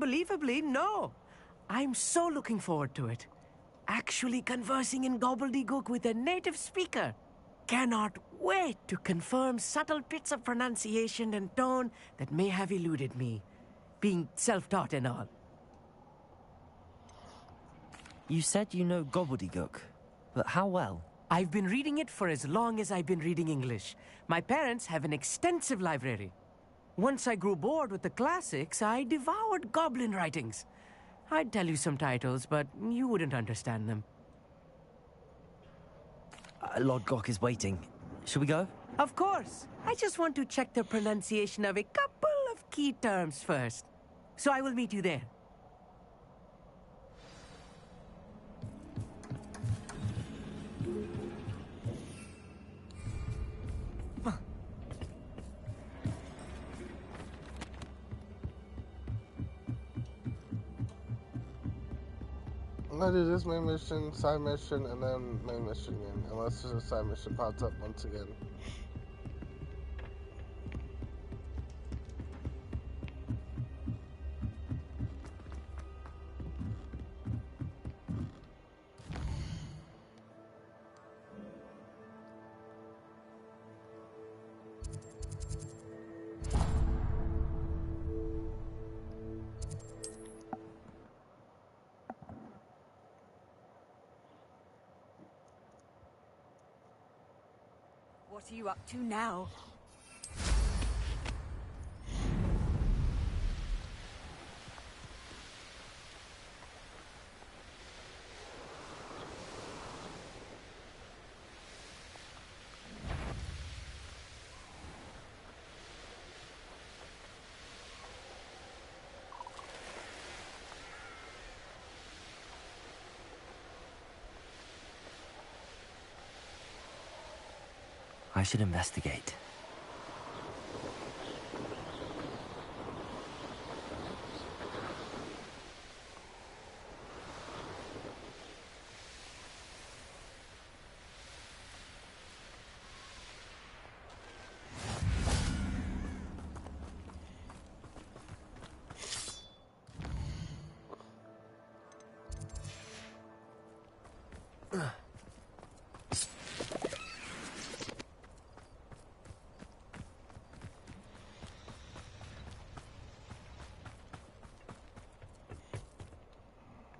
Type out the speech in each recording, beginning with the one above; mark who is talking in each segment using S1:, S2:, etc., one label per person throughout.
S1: Unbelievably, no. I'm so looking forward to it. Actually conversing in gobbledygook with a native speaker. Cannot wait to confirm subtle bits of pronunciation and tone that may have eluded me, being self-taught and all.
S2: You said you know gobbledygook, but how well?
S1: I've been reading it for as long as I've been reading English. My parents have an extensive library. Once I grew bored with the classics, I devoured goblin writings. I'd tell you some titles, but you wouldn't understand them.
S2: Lord Gok is waiting. Shall we go?
S1: Of course. I just want to check the pronunciation of a couple of key terms first. So I will meet you there.
S3: I do this main mission, side mission, and then main mission again. Unless there's a side mission pops up once again.
S4: What are you up to now?
S2: I should investigate.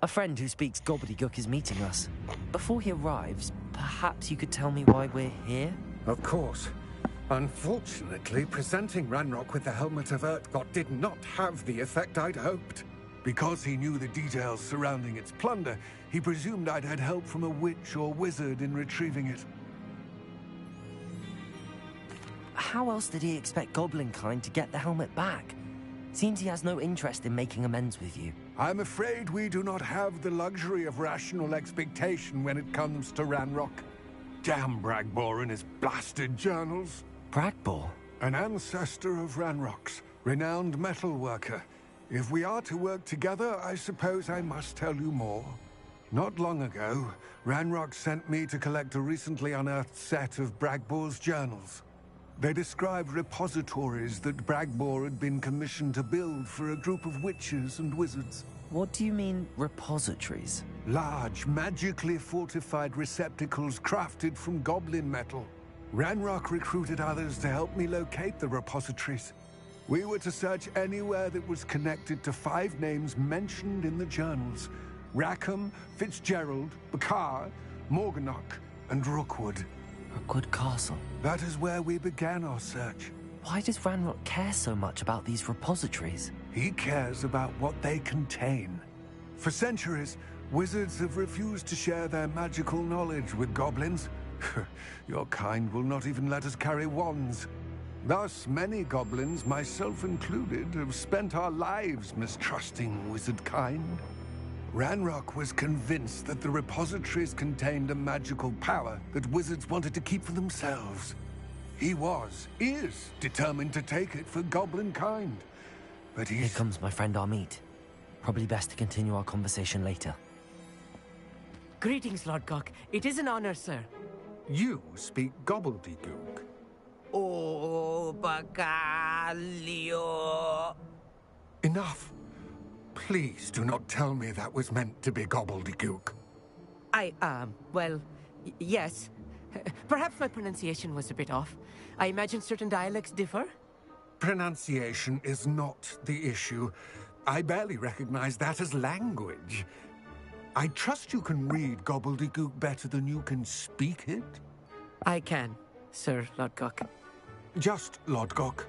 S2: A friend who speaks gobbledygook is meeting us. Before he arrives, perhaps you could tell me why we're here?
S5: Of course. Unfortunately, presenting Ranrock with the Helmet of Urtkot did not have the effect I'd hoped. Because he knew the details surrounding its plunder, he presumed I'd had help from a witch or wizard in retrieving it.
S2: How else did he expect Goblinkind to get the helmet back? Seems he has no interest in making amends with you.
S5: I'm afraid we do not have the luxury of rational expectation when it comes to Ranrock. Damn Bragbor and his blasted journals.
S2: Bragbor?
S5: An ancestor of Ranrock's, renowned metal worker. If we are to work together, I suppose I must tell you more. Not long ago, Ranrock sent me to collect a recently unearthed set of Bragbor's journals. They described repositories that Bragbor had been commissioned to build for a group of witches and wizards.
S2: What do you mean, repositories?
S5: Large, magically fortified receptacles crafted from goblin metal. Ranrock recruited others to help me locate the repositories. We were to search anywhere that was connected to 5 names mentioned in the journals. Rackham, Fitzgerald, Bakar, Morganach, and Rookwood.
S2: Rookwood Castle.
S5: That is where we began our search.
S2: Why does Ranrock care so much about these repositories?
S5: He cares about what they contain. For centuries, wizards have refused to share their magical knowledge with goblins. Your kind will not even let us carry wands. Thus, many goblins, myself included, have spent our lives mistrusting wizard kind. Ranrock was convinced that the repositories contained a magical power that wizards wanted to keep for themselves. He is determined to take it for goblin kind. But
S2: Here comes my friend Amit. Probably best to continue our conversation later.
S1: Greetings, Lord Gok. It is an honor, sir.
S5: You speak gobbledygook.
S1: Oh, Bacalio.
S5: Enough. Please do not tell me that was meant to be gobbledygook.
S1: Well, yes. Perhaps my pronunciation was a bit off. I imagine certain dialects differ.
S5: Pronunciation is not the issue. I barely recognize that as language. I trust you can read gobbledygook better than you can speak it?
S1: I can, Sir Lodgok.
S5: Just Lodgok.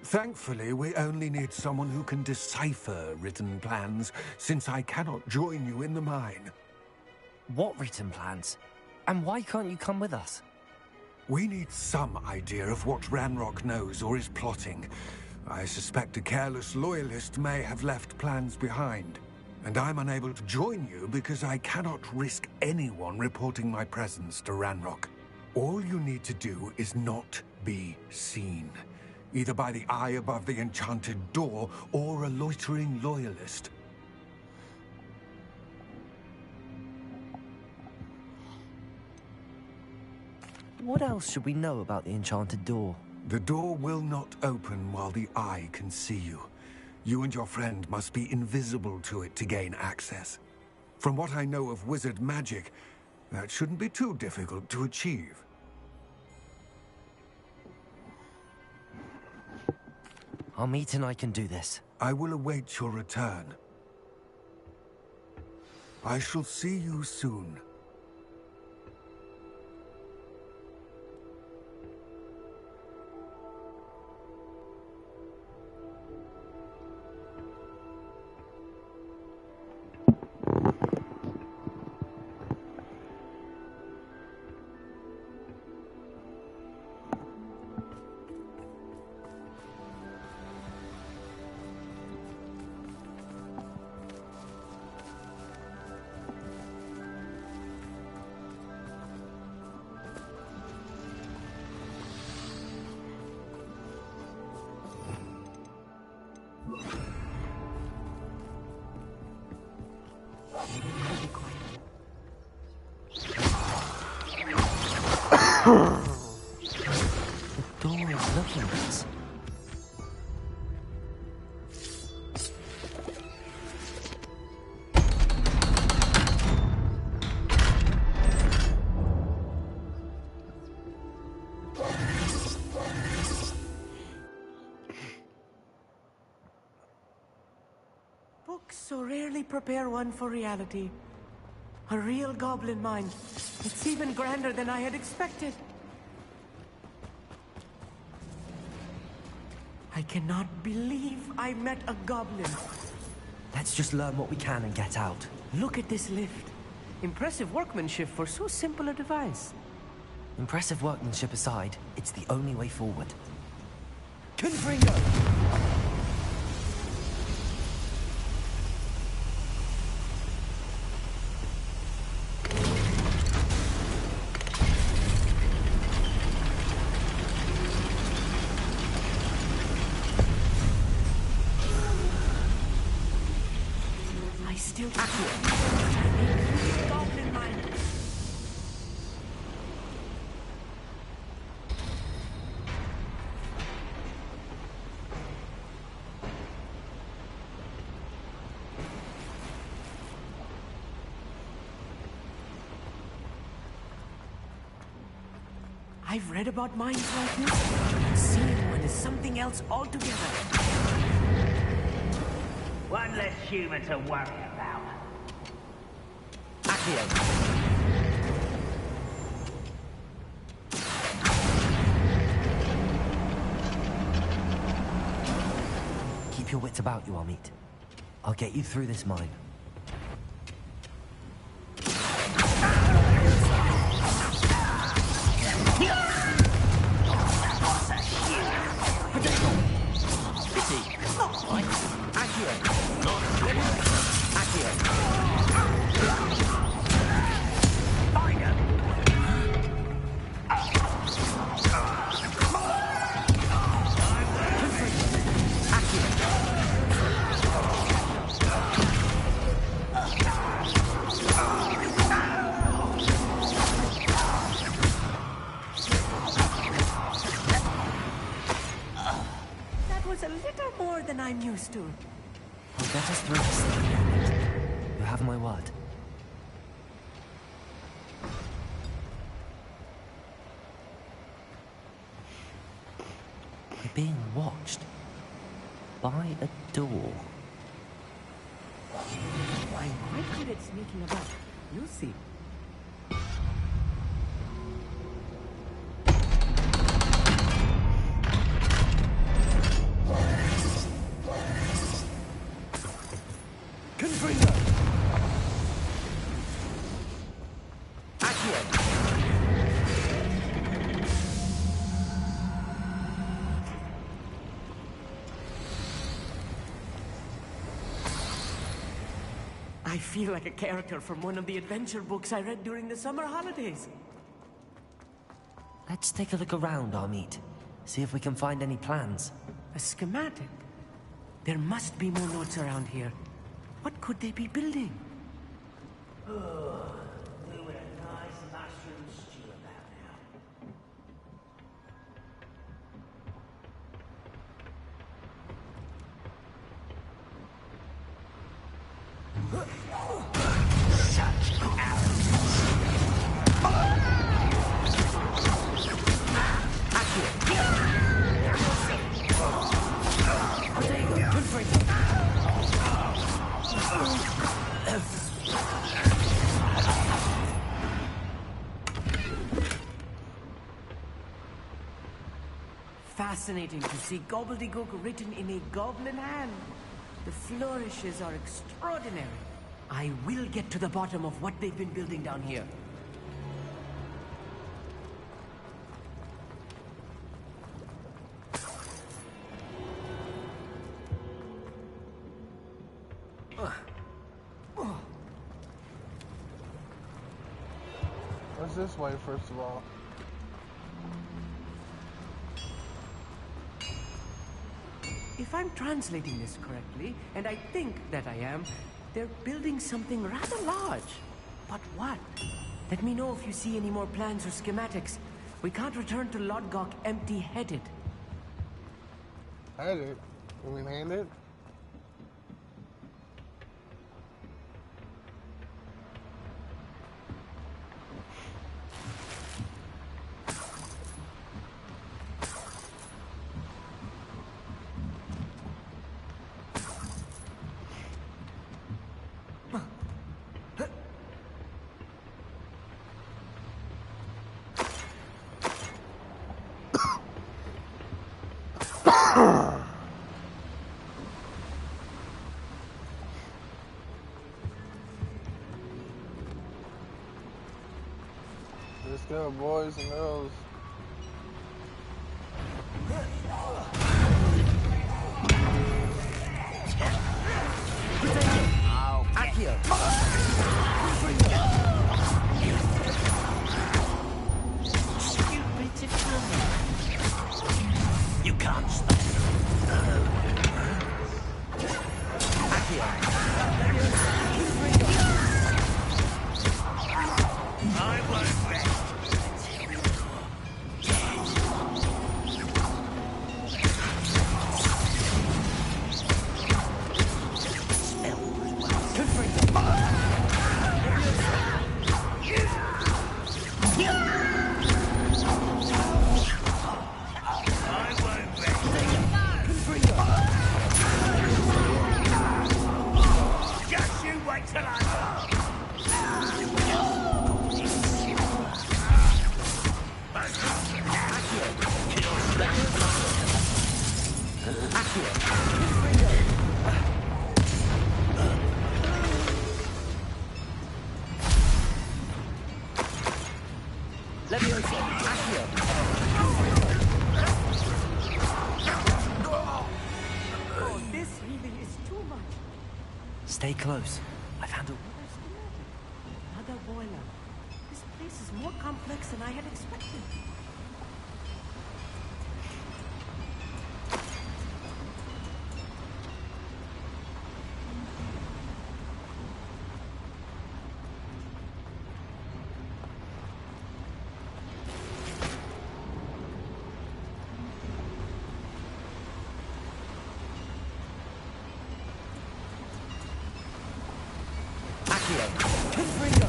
S5: Thankfully, we only need someone who can decipher written plans, since I cannot join you in the mine.
S2: What written plans? And why can't you come with us?
S5: We need some idea of what Ranrock knows or is plotting. I suspect a careless loyalist may have left plans behind. And I'm unable to join you because I cannot risk anyone reporting my presence to Ranrock. All you need to do is not be seen. Either by the eye above the enchanted door, or a loitering loyalist.
S2: What else should we know about the enchanted door?
S5: The door will not open while the eye can see you. You and your friend must be invisible to it to gain access. From what I know of wizard magic, that shouldn't be too difficult to achieve.
S2: Amit and I can do this.
S5: I will await your return. I shall see you soon.
S2: The door is looking at us.
S1: Books so rarely prepare one for reality. A real goblin mine. It's even grander than I had expected. I cannot believe I met a goblin.
S2: Let's just learn what we can and get out.
S1: Look at this lift. Impressive workmanship for so simple a device.
S2: Impressive workmanship aside, it's the only way forward. Confringo!
S1: Still accurate. Goblin mine. I've read about mines like this. Seeing one is something else altogether.
S4: One less human to worry about.
S2: Accio! Keep your wits about you, Amit. I'll get you through this mine.
S1: That was a little more than I'm used to.
S2: through to safety, Emmett. You have my word. We're being watched by a door.
S1: I'm quite good at sneaking about. You'll see.
S5: Confringo!
S1: I feel like a character from one of the adventure books I read during the summer holidays.
S2: Let's take a look around, Amit. See if we can find any plans.
S1: A schematic? There must be more notes around here. What could they be building?
S4: Doing a nice mushroom stew about now. Such arrogance.
S1: Fascinating to see gobbledygook written in a goblin hand. The flourishes are extraordinary. I will get to the bottom of what they've been building down here.
S3: What's this way, first of all?
S1: If I'm translating this correctly, and I think that I am, they're building something rather large. But what? Let me know if you see any more plans or schematics. We can't return to Lodgok empty-headed.
S3: Headed? You mean handed? Let's go, boys and girls.
S4: You can't stop I won't rest. Just you wait till I
S2: Let me open. Accio.
S1: Oh, this really is too much.
S2: Stay close. I found a...
S1: Another boiler. This place is more complex than I had expected.
S2: Accio. Confringo.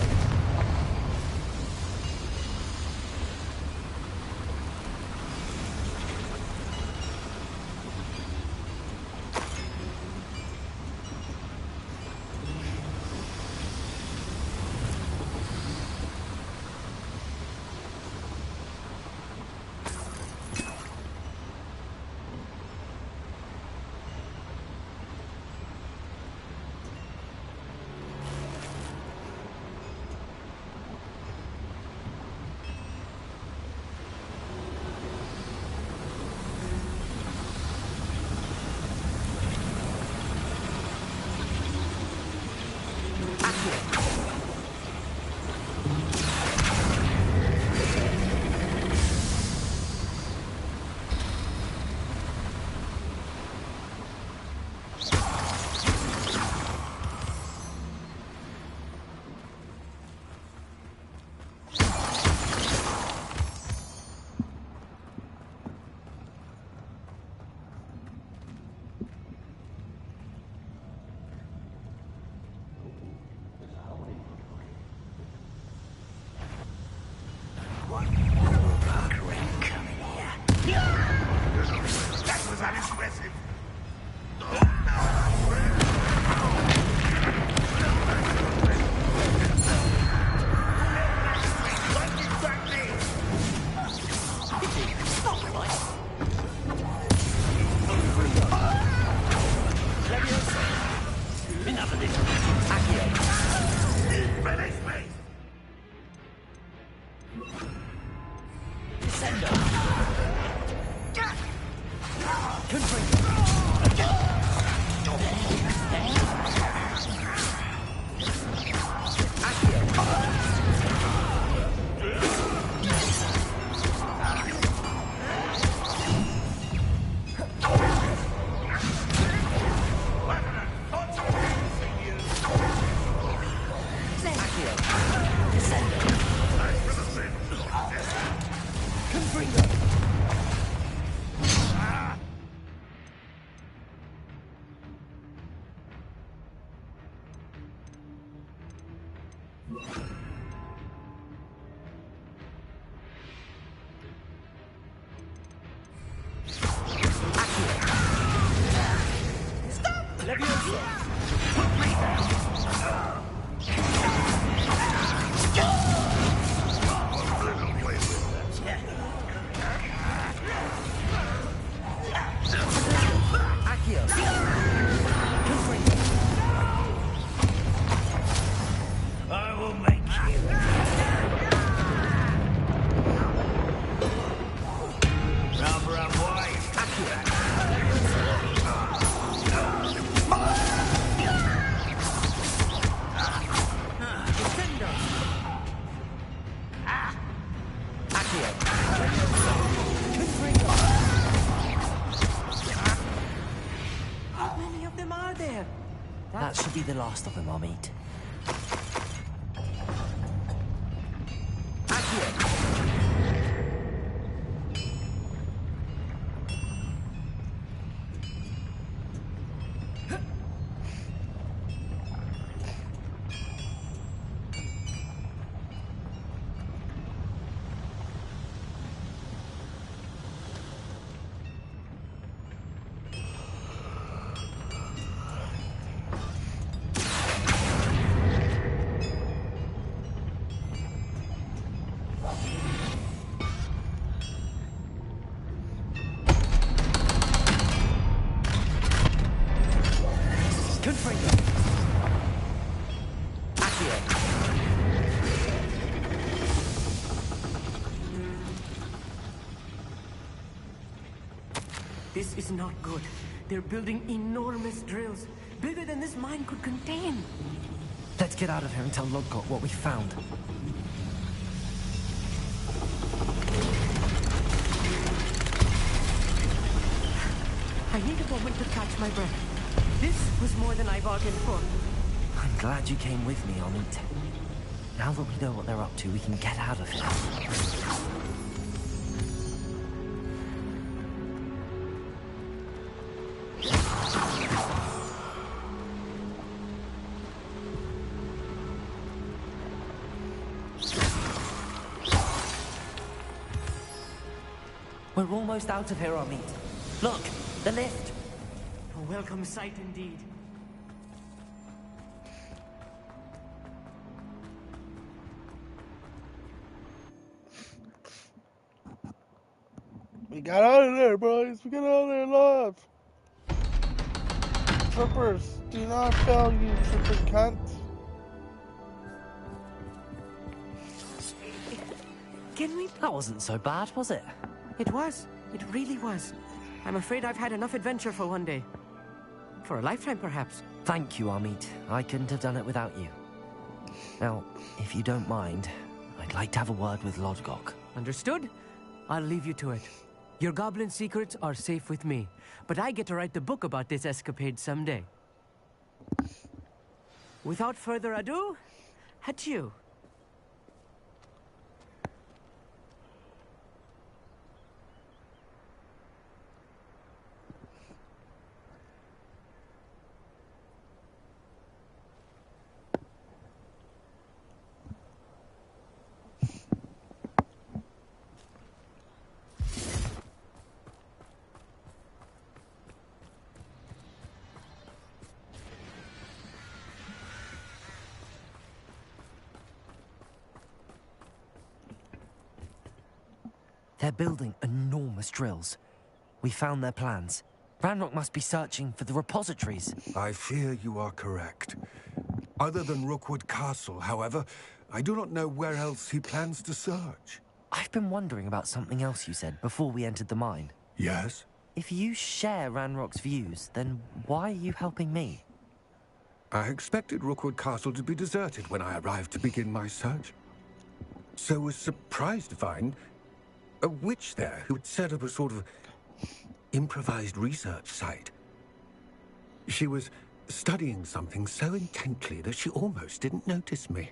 S4: That was unimpressive.
S2: Enough of this. Accio.
S4: Finish me!
S2: Descendo. Confringo.
S4: I will make you. Rubber and white.
S1: How many of them are there?
S2: That should be the last of them I'll meet.
S1: This is not good. They're building enormous drills, bigger than this mine could contain.
S2: Let's get out of here and tell Lodgott what we found.
S1: I need a moment to catch my breath. This was more than I bargained for.
S2: I'm glad you came with me, Amit. Now that we know what they're up to, we can get out of here. We're almost out of here, Amit. Look, the lift.
S1: A welcome sight indeed.
S3: We got out of there, boys. We got out of there alive. Troopers, do not fail, you trooper cunt.
S1: Can we...
S2: That wasn't so bad, was it?
S1: It was. It really was. I'm afraid I've had enough adventure for one day. For a lifetime, perhaps.
S2: Thank you, Amit. I couldn't have done it without you. Now, if you don't mind, I'd like to have a word with Lodgok.
S1: Understood? I'll leave you to it. Your goblin secrets are safe with me, but I get to write the book about this escapade someday. Without further ado, adieu.
S2: They're building enormous drills. We found their plans. Ranrock must be searching for the repositories.
S5: I fear you are correct. Other than Rookwood Castle, however, I do not know where else he plans to search.
S2: I've been wondering about something else you said before we entered the mine.
S5: Yes?
S2: If you share Ranrock's views, then why are you helping me?
S5: I expected Rookwood Castle to be deserted when I arrived to begin my search. So was surprised to find a witch there who had set up a sort of improvised research site. She was studying something so intently that she almost didn't notice me.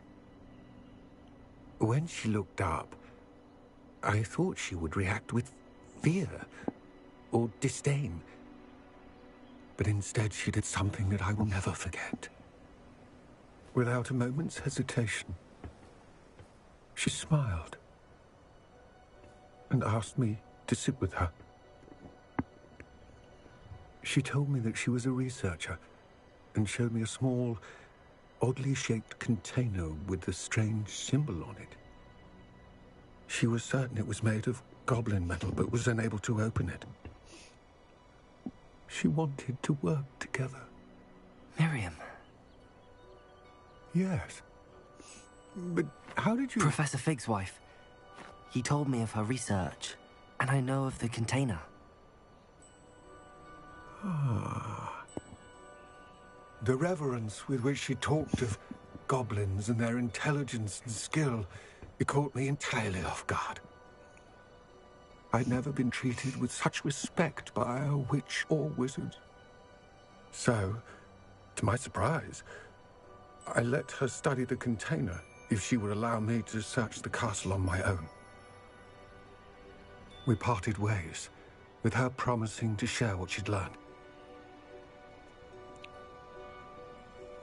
S5: When she looked up, I thought she would react with fear or disdain. But instead she did something that I will never forget. Without a moment's hesitation, she smiled and asked me to sit with her. She told me that she was a researcher and showed me a small, oddly shaped container with a strange symbol on it. She was certain it was made of goblin metal, but was unable to open it. She wanted to work together.
S2: Miriam.
S5: Yes. But how did you...
S2: Professor Fig's wife. He told me of her research, and I know of the container.
S5: Ah. The reverence with which she talked of goblins and their intelligence and skill, it caught me entirely off guard. I'd never been treated with such respect by a witch or wizard. So, to my surprise, I let her study the container if she would allow me to search the castle on my own. We parted ways, with her promising to share what she'd learned.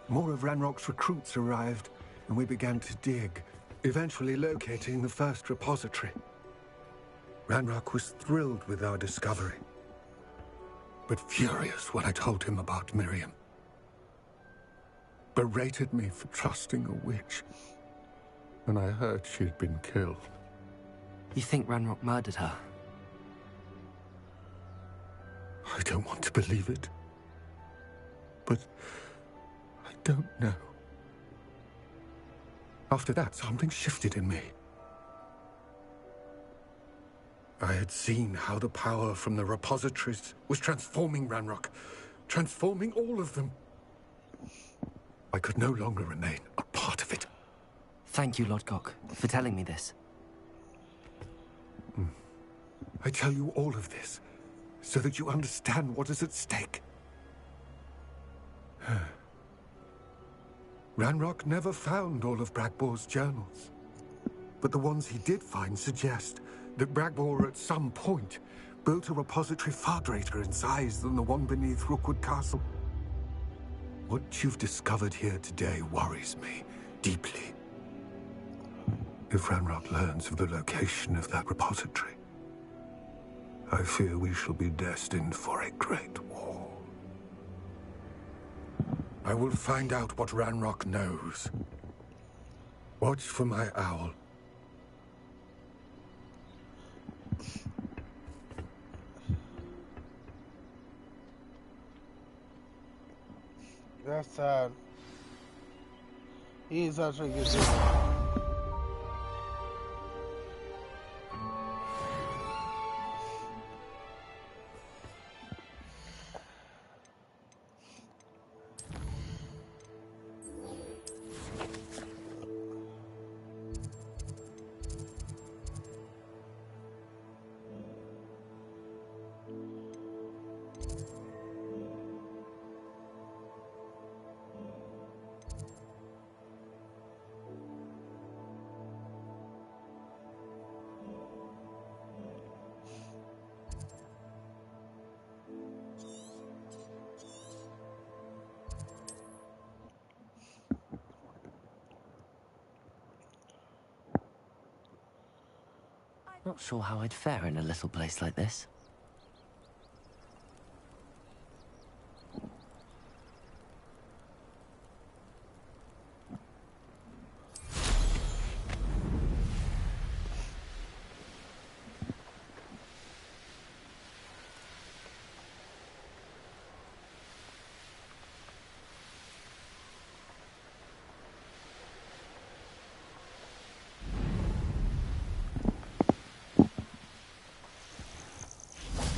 S5: More of Ranrock's recruits arrived, and we began to dig, eventually locating the first repository. Ranrock was thrilled with our discovery, but furious when I told him about Miriam. Berated me for trusting a witch when I heard she'd been killed.
S2: You think Ranrock murdered her?
S5: I don't want to believe it, but I don't know. After that, something shifted in me. I had seen how the power from the repositories was transforming Ranrock, transforming all of them. I could no longer remain a part of it.
S2: Thank you, Lodgok, for telling me this.
S5: I tell you all of this so that you understand what is at stake. Ranrock never found all of Bragbor's journals, but the ones he did find suggest that Bragbor at some point built a repository far greater in size than the one beneath Rookwood Castle. What you've discovered here today worries me deeply. If Ranrock learns of the location of that repository, I fear we shall be destined for a great war. I will find out what Ranrock knows. Watch for my owl.
S3: That's sad. He's actually good.
S2: Not sure how I'd fare in a little place like this.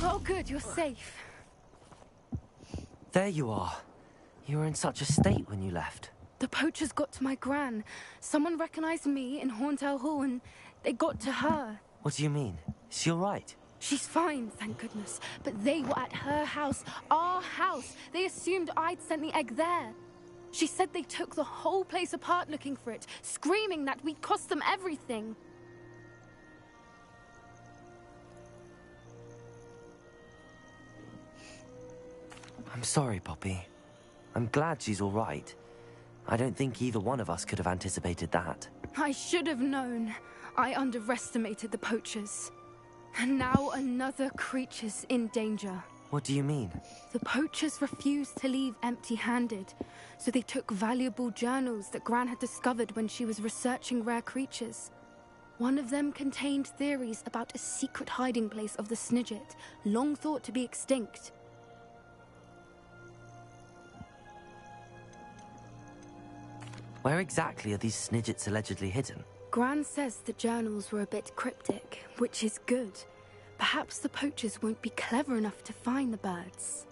S6: Oh, good, you're safe.
S2: There you are. You were in such a state when you left.
S6: The poachers got to my gran. Someone recognized me in Horntail Hall and they got to her.
S2: What do you mean? Is she all right?
S6: She's fine, thank goodness. But they were at her house, our house. They assumed I'd sent the egg there. She said they took the whole place apart looking for it, screaming that we'd cost them everything.
S2: I'm sorry, Poppy. I'm glad she's all right. I don't think either one of us could have anticipated that.
S6: I should have known. I underestimated the poachers. And now another creature's in danger.
S2: What do you mean?
S6: The poachers refused to leave empty-handed, so they took valuable journals that Gran had discovered when she was researching rare creatures. One of them contained theories about a secret hiding place of the Snidget, long thought to be extinct.
S2: Where exactly are these Snidgets allegedly hidden?
S6: Gran says the journals were a bit cryptic, which is good. Perhaps the poachers won't be clever enough to find the birds.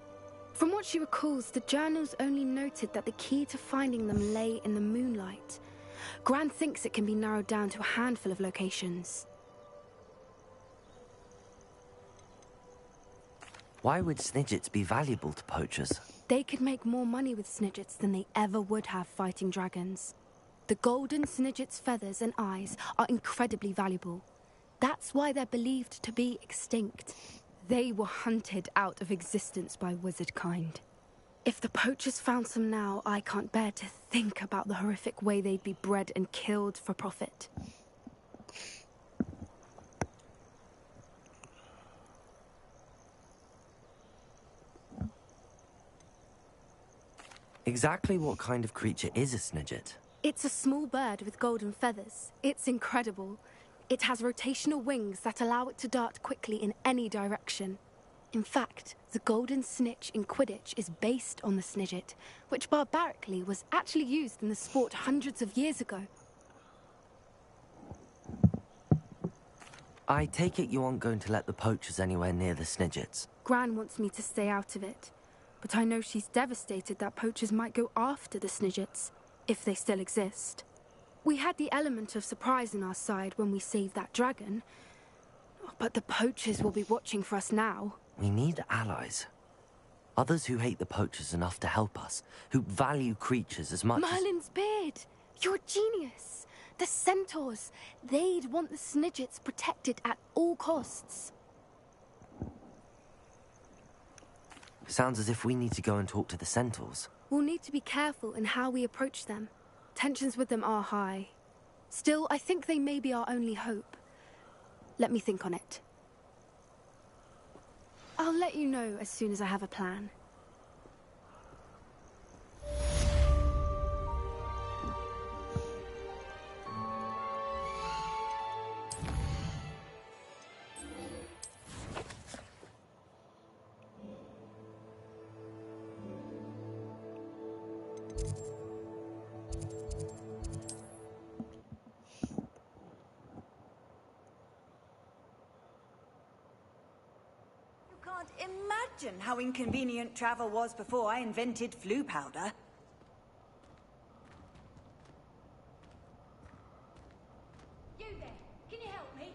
S6: From what she recalls, the journals only noted that the key to finding them lay in the moonlight. Gran thinks it can be narrowed down to a handful of locations.
S2: Why would Snidgets be valuable to poachers?
S6: They could make more money with Snidgets than they ever would have fighting dragons. The golden Snidget's feathers and eyes are incredibly valuable. That's why they're believed to be extinct. They were hunted out of existence by wizard kind. If the poachers found some now, I can't bear to think about the horrific way they'd be bred and killed for profit.
S2: Exactly what kind of creature is a Snidget?
S6: It's a small bird with golden feathers. It's incredible. It has rotational wings that allow it to dart quickly in any direction. In fact, the golden snitch in Quidditch is based on the Snidget, which barbarically was actually used in the sport hundreds of years ago.
S2: I take it you aren't going to let the poachers anywhere near the Snidgets.
S6: Gran wants me to stay out of it, but I know she's devastated that poachers might go after the Snidgets, if they still exist. We had the element of surprise on our side when we saved that dragon, but the poachers will be watching for us now.
S2: We need allies. Others who hate the poachers enough to help us, who value creatures as much
S6: Merlin's beard! You're a genius! The centaurs! They'd want the Snidgets protected at all costs.
S2: Sounds as if we need to go and talk to the centaurs.
S6: We'll need to be careful in how we approach them. Tensions with them are high. Still, I think they may be our only hope. Let me think on it. I'll let you know as soon as I have a plan.
S7: Can't imagine how inconvenient travel was before I invented flu powder. You there, can you help me?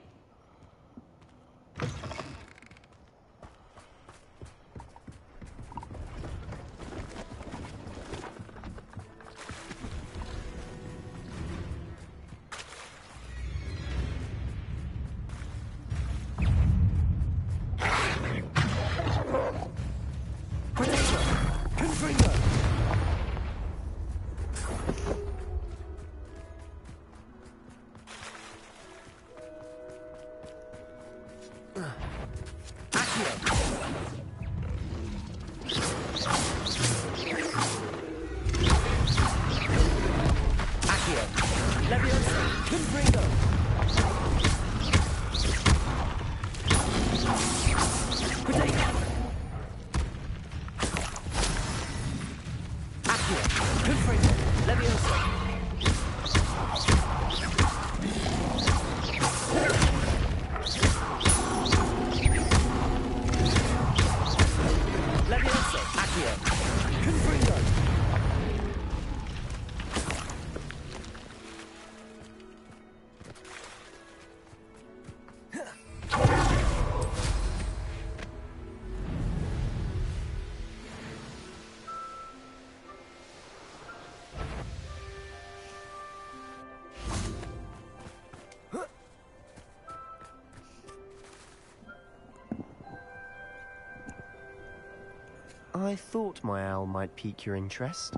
S8: I thought my owl might pique your interest.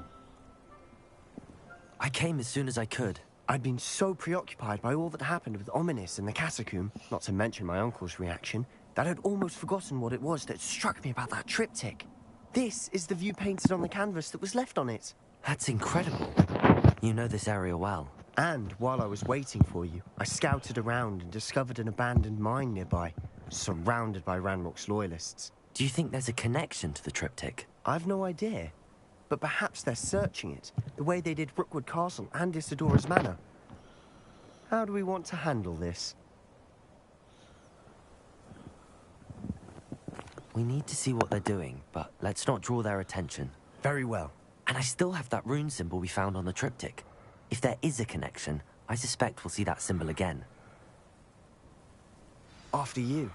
S2: I came as soon as I could.
S8: I'd been so preoccupied by all that happened with Ominis and the catacomb, not to mention my uncle's reaction, that I'd almost forgotten what it was that struck me about that triptych. This is the view painted on the canvas that was left on it.
S2: That's incredible. You know this area well.
S8: And while I was waiting for you, I scouted around and discovered an abandoned mine nearby, surrounded by Ranrock's loyalists.
S2: Do you think there's a connection to the triptych?
S8: I've no idea. But perhaps they're searching it, the way they did Rookwood Castle and Isidora's Manor. How do we want to handle this?
S2: We need to see what they're doing, but let's not draw their attention.
S8: Very well.
S2: And I still have that rune symbol we found on the triptych. If there is a connection, I suspect we'll see that symbol again.
S8: After you.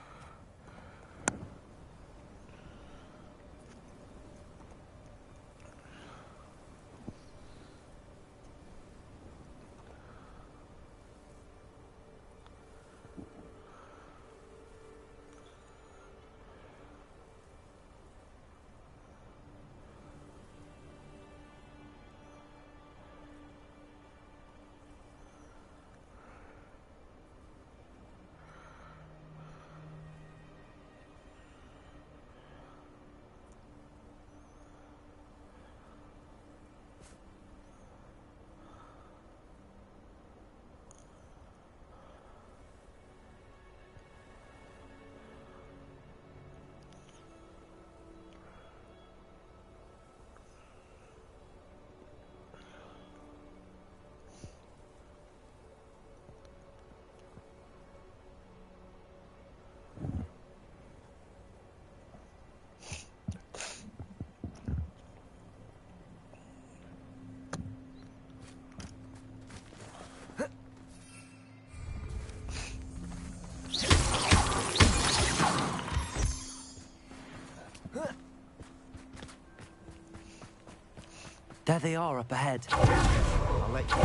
S2: There they are up ahead.
S8: I'll let you.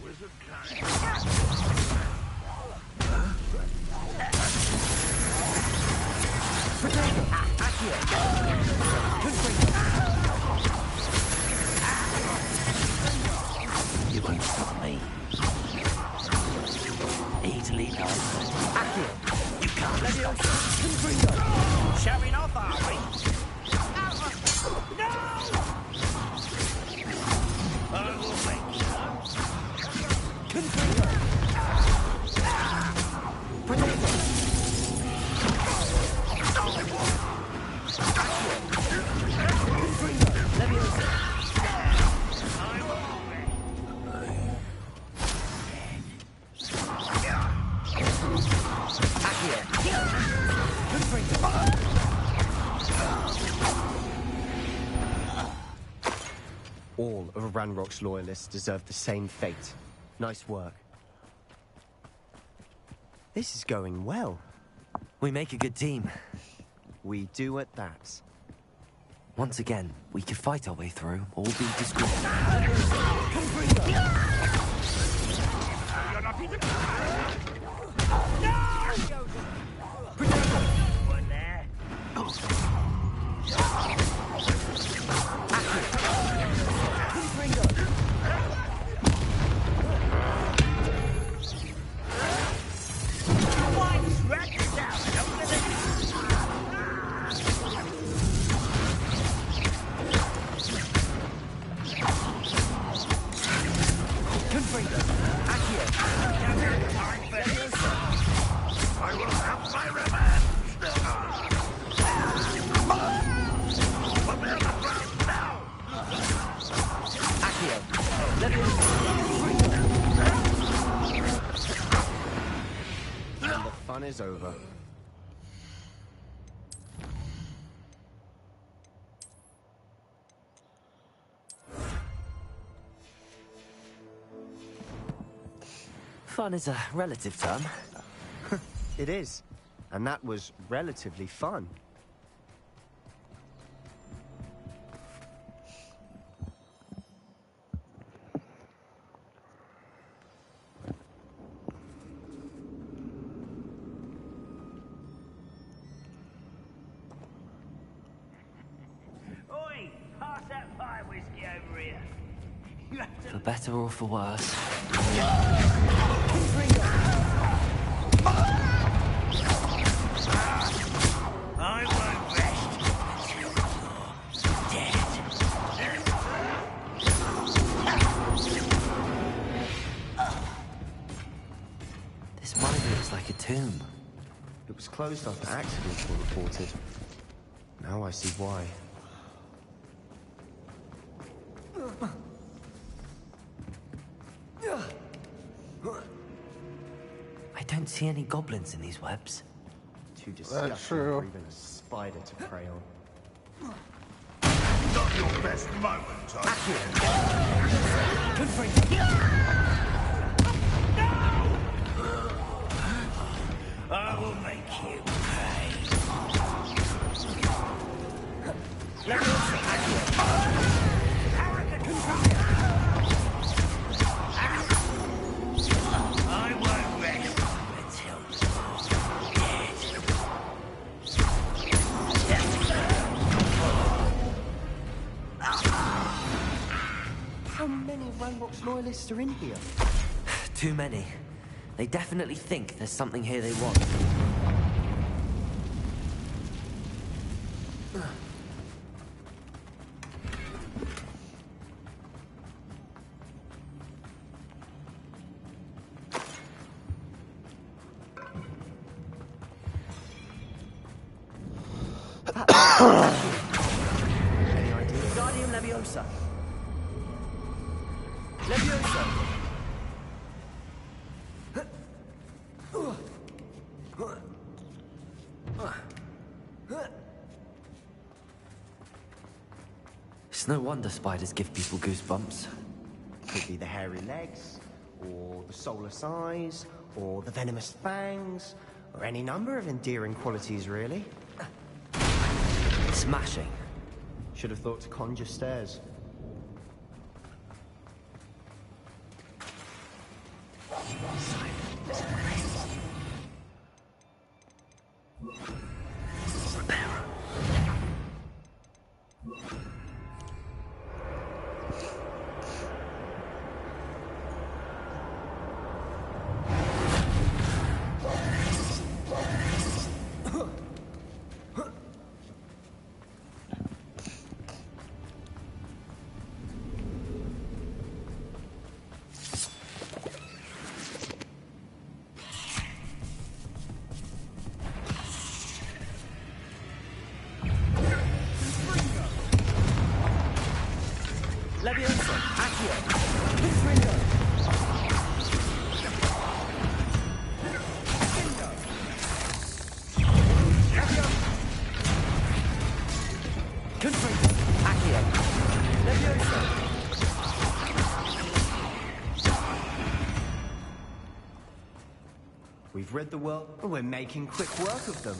S4: Wizard You won't stop me. Easily done. You can't stop me.
S8: of Ranrock's loyalists deserve the same fate. Nice work. This is going well.
S2: We make a good team.
S8: We do at that.
S2: Once again, we could fight our way through, or be discreet.
S8: Is over.
S2: Fun is a relative term.
S8: It is. And that was relatively fun.
S2: For better or for worse.
S4: I won't rest until you're dead.
S2: This mine looks like a tomb.
S8: It was closed after accidents were reported. Now I see why.
S2: I don't see any goblins in these webs.
S8: Too disgusting
S3: true.
S8: for even a spider to prey on.
S4: Not your best moment, I will make you pay. I won't rest until you're
S8: How many Ranrock's loyalists are in here?
S2: Too many. They definitely think there's something here they want.
S8: Any idea?
S2: Guardian Leviosa. Leviosa! It's no wonder spiders give people goosebumps.
S8: Could be the hairy legs, or the soulless eyes, or the venomous fangs, or any number of endearing qualities, really.
S2: Smashing.
S8: Should have thought to conjure stairs.
S2: Leviosa, Accio. Confringo. Confringo, Accio. Leviosa.
S8: We've rid the world, and we're making quick work of them.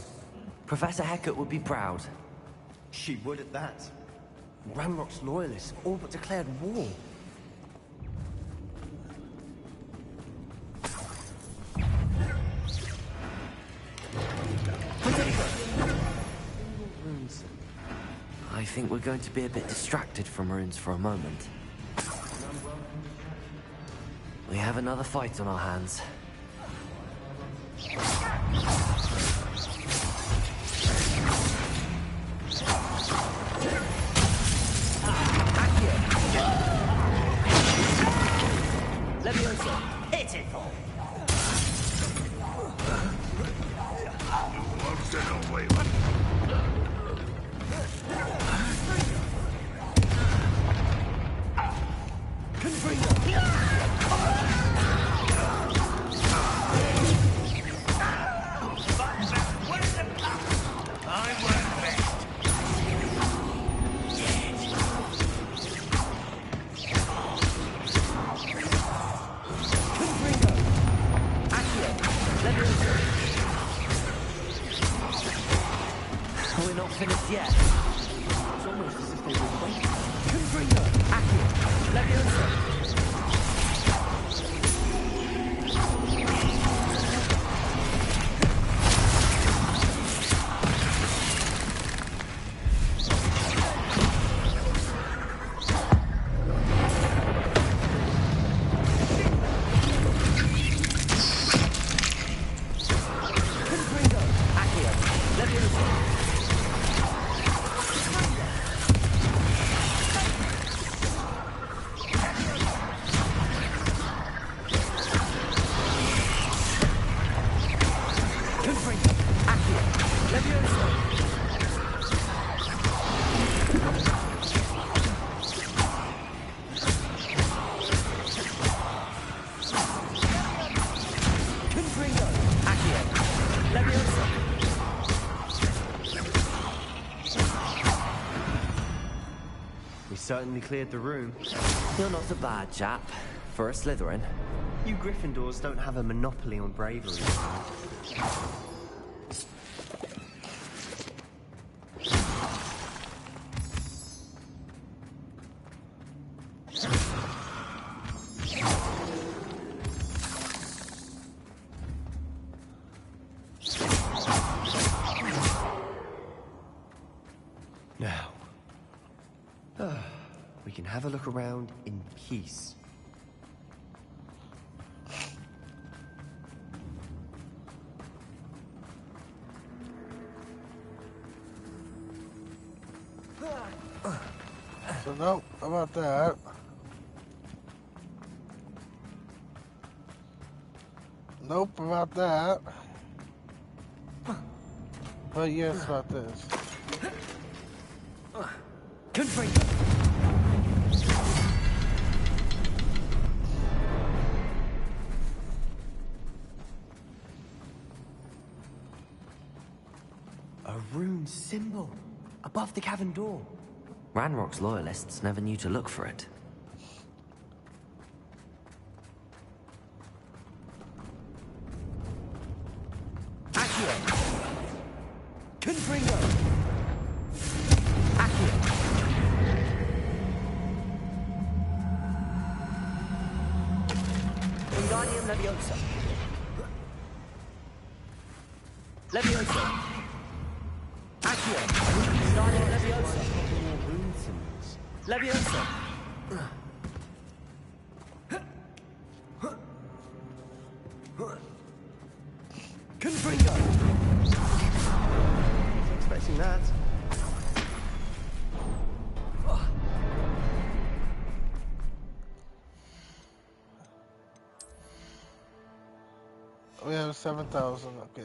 S2: Professor Hecat would be proud.
S8: She would at that. Ranrock's loyalists all but declared war.
S2: I think we're going to be a bit distracted from runes for a moment. We have another fight on our hands.
S4: Hit it all. What's in the way?
S2: We're not finished yet. It's almost as if they were waiting. Confringo! Accio! Leviosa!
S8: Certainly cleared the room.
S2: You're not a bad chap for a Slytherin.
S8: You Gryffindors don't have a monopoly on bravery. Now, we can have a look around in peace.
S3: So nope, about that. Nope, about that. But yes, about this.
S2: Confringo!
S8: A rune symbol above the cavern door.
S2: Ranrock's loyalists never knew to look for it. Accio! Confringo! Accio! Wingardium Leviosa! Leviosa! Accio! Wingardium Leviosa! Leviosa! Confringo!
S8: Wasn't expecting that.
S3: We have 7,000, okay.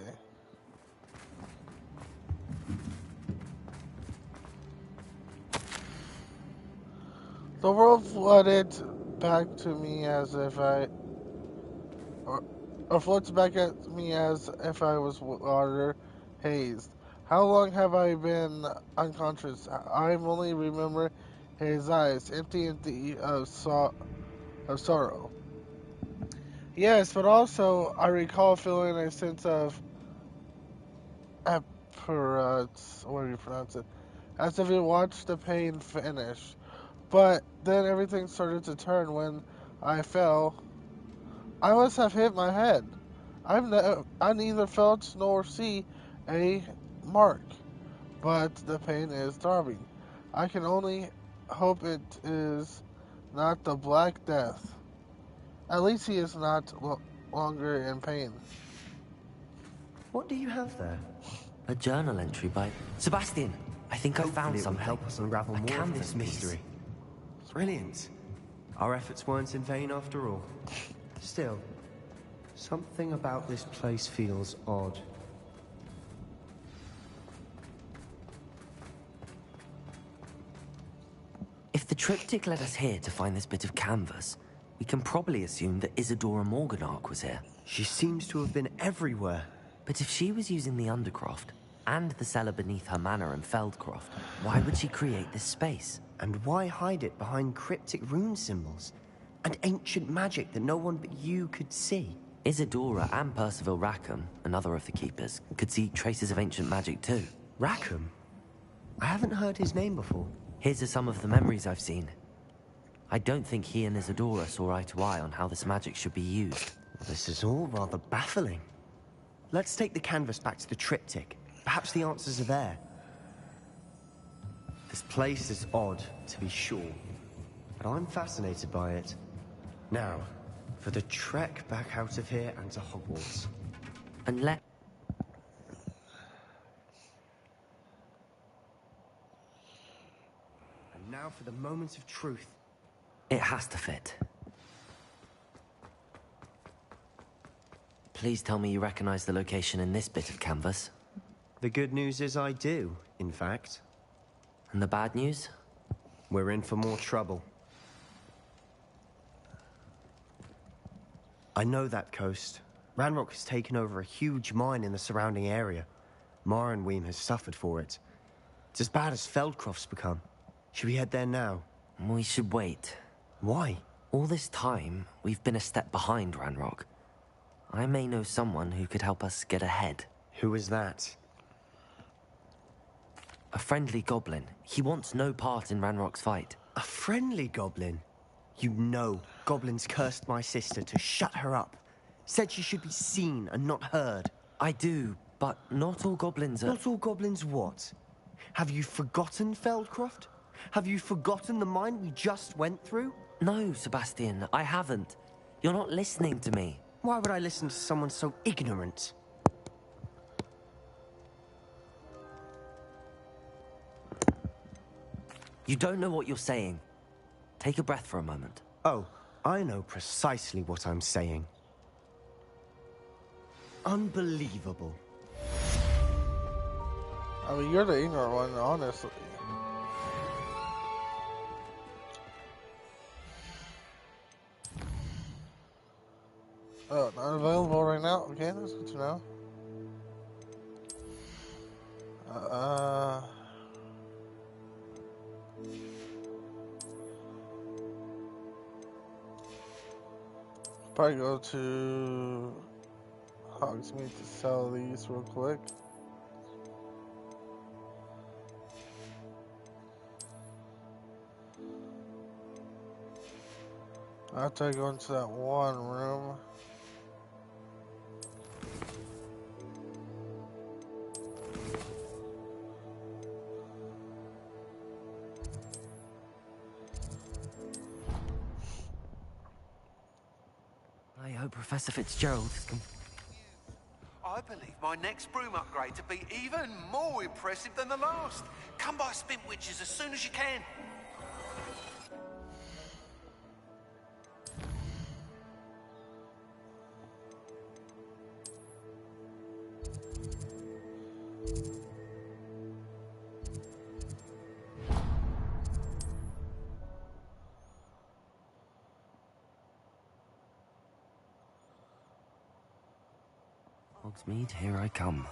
S3: The world flooded back to me as if or floats back at me as if I was water hazed. How long have I been unconscious? I only remember his eyes, empty of sorrow. Yes, but also I recall feeling a sense of what do you pronounce it? As if you watched the pain finish. But then everything started to turn when I fell. I must have hit my head. I neither felt nor see a mark, but the pain is throbbing. I can only hope it is not the Black Death. At least he is not longer in pain.
S8: What do you have there?
S2: A journal entry by Sebastian. I think I
S8: Hopefully
S2: found
S8: it will
S2: something.
S8: help us unravel
S2: A
S8: more of
S2: canvas
S8: this mystery. Brilliant. Our efforts weren't in vain after all. Still, something about this place feels odd.
S2: If the triptych led us here to find this bit of canvas, we can probably assume that Isadora Morganark was here.
S8: She seems to have been everywhere.
S2: But if she was using the Undercroft and the cellar beneath her manor in Feldcroft, why would she create this space?
S8: And why hide it behind cryptic rune symbols? And ancient magic that no one but you could see?
S2: Isadora and Percival Rackham, another of the keepers, could see traces of ancient magic too.
S8: Rackham? I haven't heard his name before.
S2: His are some of the memories I've seen. I don't think he and Isadora saw eye to eye on how this magic should be used.
S8: This is all rather baffling. Let's take the canvas back to the triptych. Perhaps the answers are there. This place is odd, to be sure, but I'm fascinated by it. Now, for the trek back out of here and to Hogwarts.
S2: And
S8: now for the moment of truth.
S2: it has to fit. Please tell me you recognize the location in this bit of canvas.
S8: The good news is I do, in fact.
S2: And the bad news?
S8: We're in for more trouble. I know that coast. Ranrock has taken over a huge mine in the surrounding area. Mornweem has suffered for it. It's as bad as Feldcroft's become. Should we head there now?
S2: We should wait.
S8: Why?
S2: All this time, we've been a step behind Ranrock. I may know someone who could help us get ahead.
S8: Who is that?
S2: A friendly goblin. He wants no part in Ranrock's fight.
S8: A friendly goblin? You know, goblins cursed my sister to shut her up. Said she should be seen and not heard.
S2: I do, but not all goblins are...
S8: Not all goblins what? Have you forgotten Feldcroft? Have you forgotten the mine we just went through?
S2: No, Sebastian, I haven't. You're not listening to me.
S8: Why would I listen to someone so ignorant?
S2: You don't know what you're saying. Take a breath for a moment.
S8: Oh, I know precisely what I'm saying. Unbelievable.
S3: I mean, you're the ignorant one, honestly. Oh, not available right now? Okay, that's good to know. Probably go to Hogsmeade to sell these real quick. After I go into that one room.
S2: I hope Professor Fitzgerald can...
S9: I believe my next broom upgrade to be even more impressive than the last. Come by Spintwitches as soon as you can.
S2: Hogsmeade, here I come.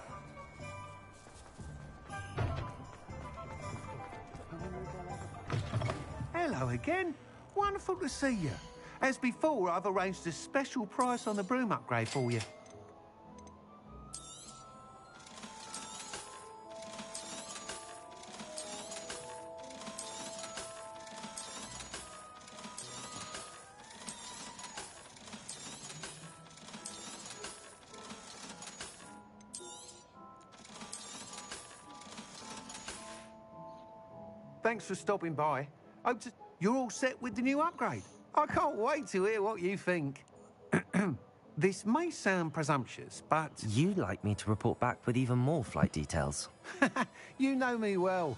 S5: Hello again. Wonderful to see you.
S9: As before, I've arranged a special price on the broom upgrade for you. Thanks for stopping by. You're all set with the new upgrade. I can't wait to hear what you think. This may sound presumptuous, but...
S2: You'd like me to report back with even more flight details.
S9: You know me well.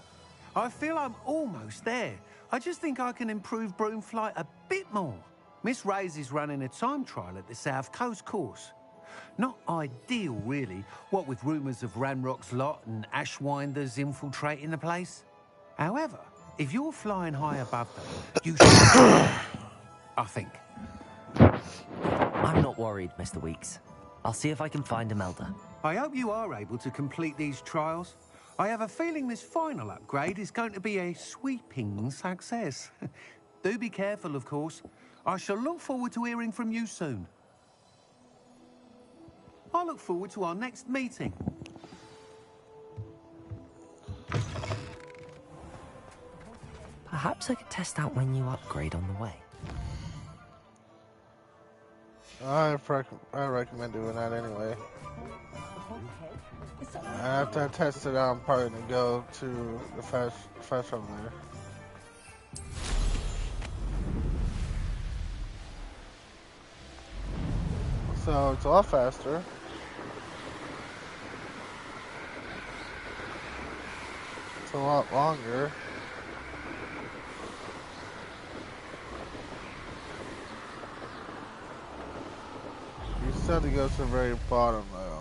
S9: I feel I'm almost there. I just think I can improve broom flight a bit more. Miss Ray's is running a time trial at the South Coast course. Not ideal, really, what with rumours of Ranrock's lot and Ashwinders infiltrating the place. However, if you're flying high above them, you should... I think.
S2: I'm not worried, Mr. Weeks. I'll see if I can find Imelda.
S9: I hope you are able to complete these trials. I have a feeling this final upgrade is going to be a sweeping success. Do be careful, of course. I shall look forward to hearing from you soon. I look forward to our next meeting.
S2: Perhaps I could test out my new upgrade on the way.
S3: I recommend doing that anyway. After I test it out, I'm probably gonna go to the fast travel there. So it's a lot faster. It's a lot longer. You still have to go to the very bottom though.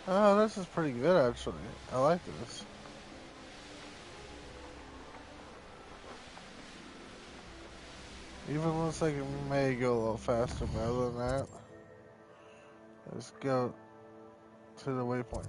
S3: Oh, this is pretty good actually. I like this. Even looks like it may go a little faster, but other than that, let's go to the waypoint.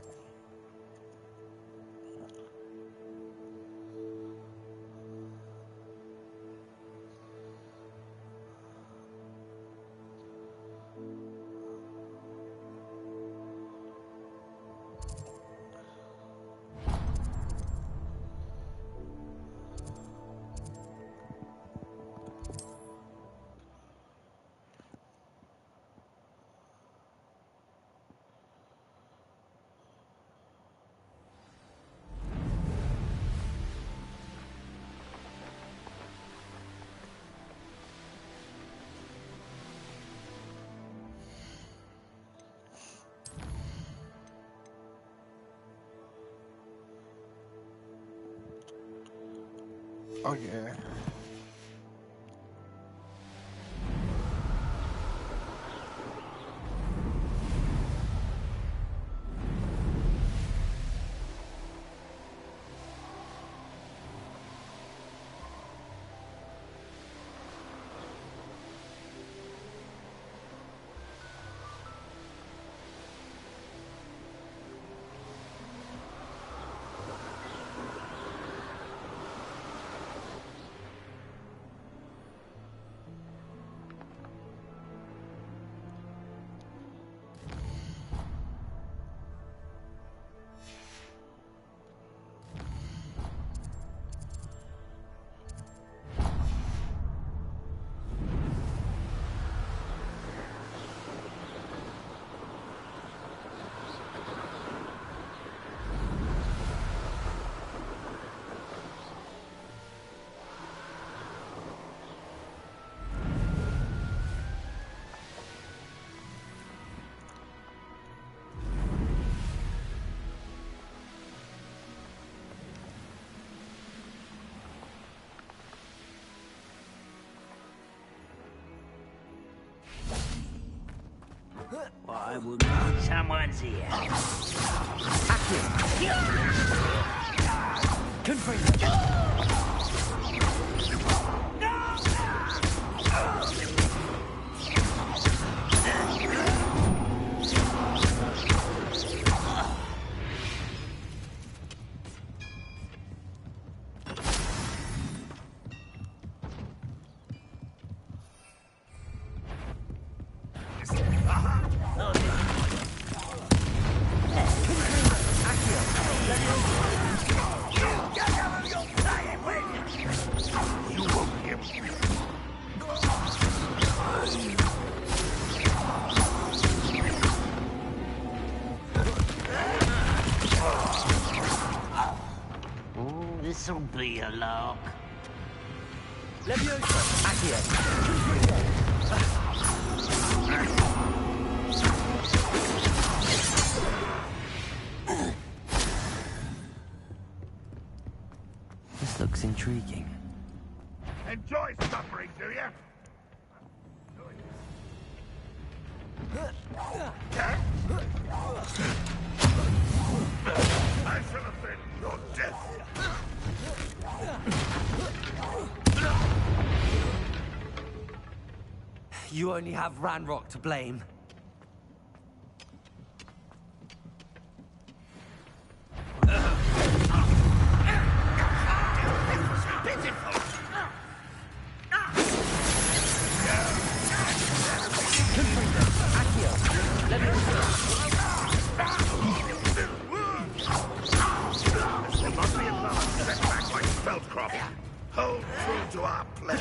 S3: Okay.
S4: I will need someone's ear. This'll be a lark.
S2: Leviosa! Accio! This looks intriguing.
S5: Enjoy suffering, do you? I shall avenge your death.
S2: You only have Ranrock to blame.
S5: Hold true to our pledge.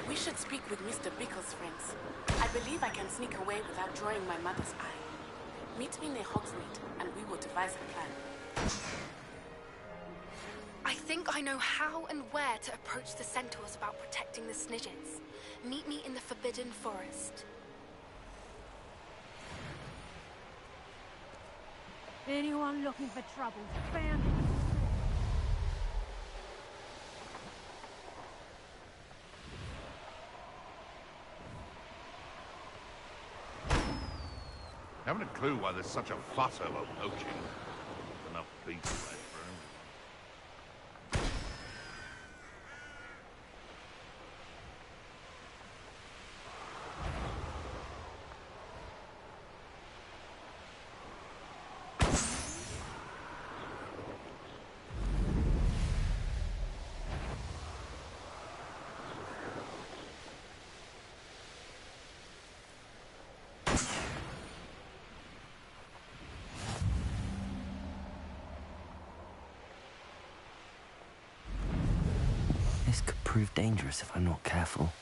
S10: We should speak with Mr. Bickle's friends. I believe I can sneak away without drawing my mother's eye. Meet me near Hogsmeade, and we will devise a plan.
S6: I think I know how and where to approach the centaurs about protecting the Snidgets. Meet me in the Forbidden Forest.
S11: Anyone looking for trouble, found it.
S5: Haven't a clue why there's such a fuss over poaching. Enough beef left for him.
S2: This could prove dangerous if I'm not careful.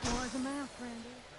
S11: Where's the mouth, Randy?